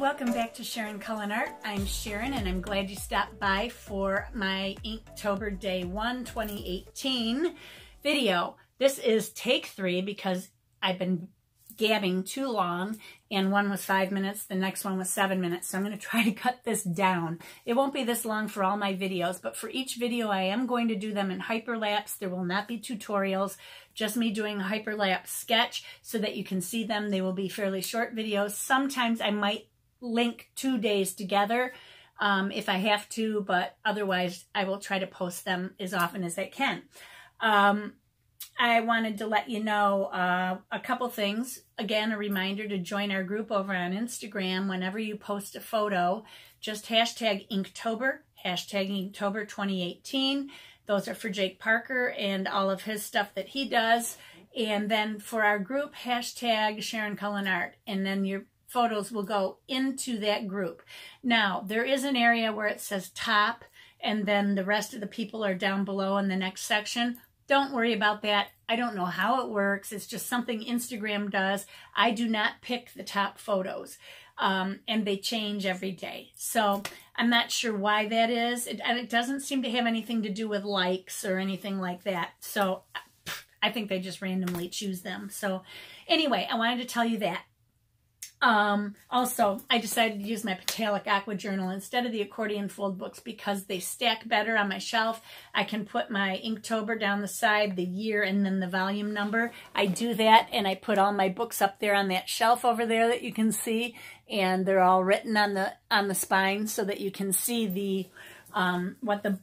welcome back to Sharon Cullen Art. I'm Sharon and I'm glad you stopped by for my Inktober Day 1 2018 video. This is take 3 because I've been gabbing too long, and one was 5 minutes, the next one was 7 minutes, so I'm going to try to cut this down. It won't be this long for all my videos, but for each video I am going to do them in hyperlapse. There will not be tutorials, just me doing a hyperlapse sketch so that you can see them. They will be fairly short videos. Sometimes I might link 2 days together if I have to, but otherwise I will try to post them as often as I can. I wanted to let you know a couple things. Again, a reminder to join our group over on Instagram. Whenever you post a photo, just hashtag Inktober, hashtag Inktober 2018. Those are for Jake Parker and all of his stuff that he does. And then for our group, hashtag Sharon Cullen Art. And then your photos will go into that group. Now, there is an area where it says top, and then the rest of the people are down below in the next section. Don't worry about that. I don't know how it works. It's just something Instagram does. I do not pick the top photos, and they change every day. So I'm not sure why that is. It doesn't seem to have anything to do with likes or anything like that. So I think they just randomly choose them. So anyway, I wanted to tell you that. Also, I decided to use my Metallic Aqua Journal instead of the accordion fold books because they stack better on my shelf. I can put my Inktober down the side, the year, and then the volume number. I do that, and I put all my books up there on that shelf over there that you can see, and they're all written on the spine so that you can see the what the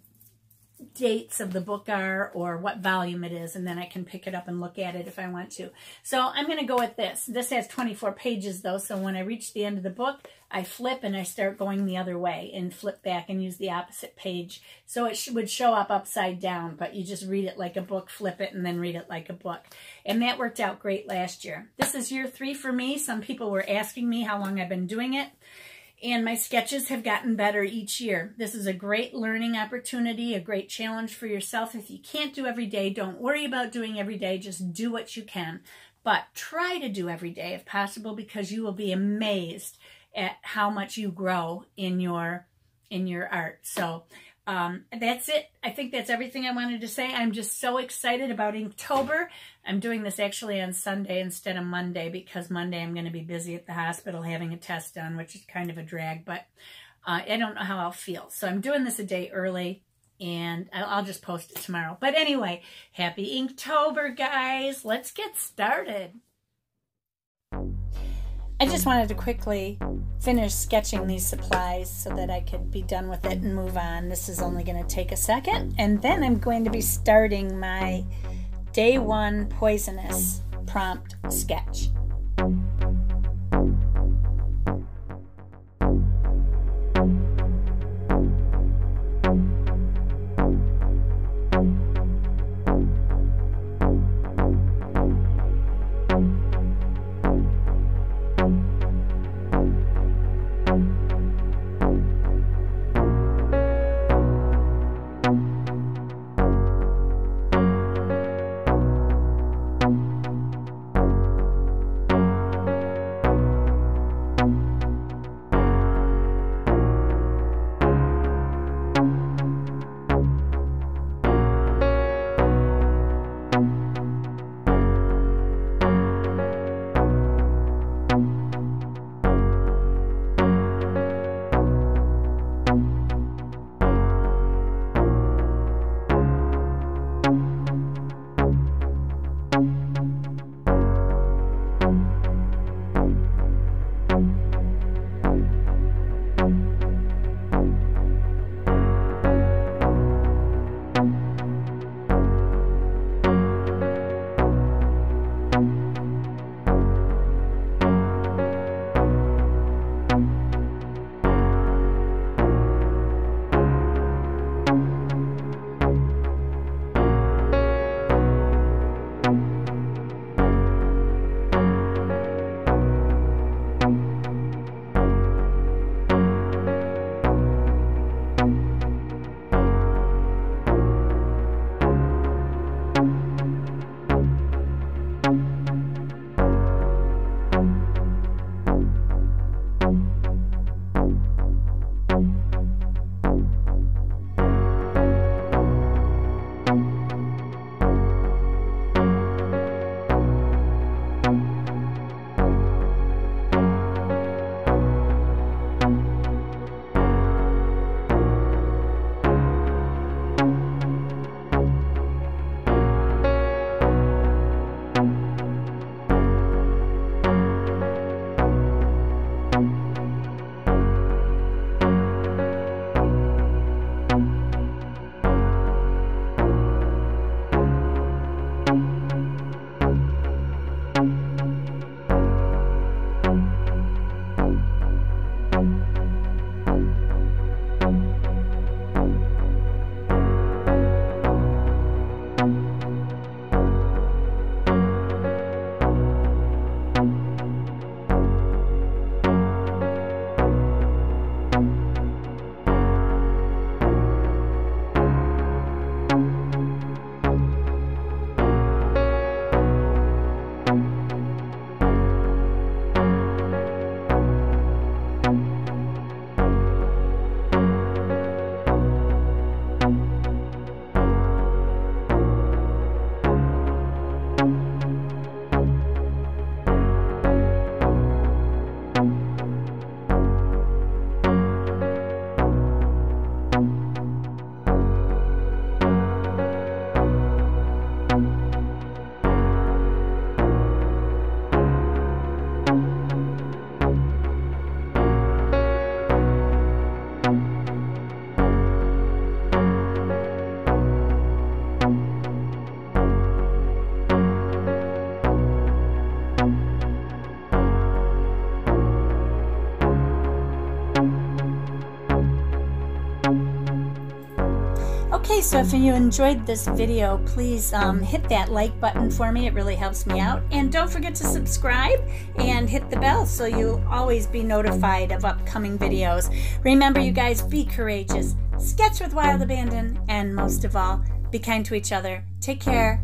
dates of the book are or what volume it is, and then I can pick it up and look at it if I want to. So I'm going to go with this. This has 24 pages though, so when I reach the end of the book, I flip and I start going the other way and flip back and use the opposite page. So it would show up upside down, but you just read it like a book, flip it, and then read it like a book. And that worked out great last year. This is year 3 for me. Some people were asking me how long I've been doing it. And my sketches have gotten better each year. This is a great learning opportunity, a great challenge for yourself. If you can't do every day, don't worry about doing every day. Just do what you can. But try to do every day if possible, because you will be amazed at how much you grow in your art. So that's it. I think that's everything I wanted to say. I'm just so excited about Inktober. I'm doing this actually on Sunday instead of Monday because Monday I'm going to be busy at the hospital having a test done, which is kind of a drag, but I don't know how I'll feel. So I'm doing this a day early, and I'll just post it tomorrow. But anyway, happy Inktober, guys. Let's get started. I just wanted to quickly finish sketching these supplies so that I could be done with it and move on. This is only going to take a second, and then I'm going to be starting my Day 1 Poisonous prompt sketch. Okay, so if you enjoyed this video, please hit that like button for me. It really helps me out. And don't forget to subscribe and hit the bell so you'll always be notified of upcoming videos. Remember, you guys, be courageous, sketch with wild abandon, and most of all, be kind to each other. Take care.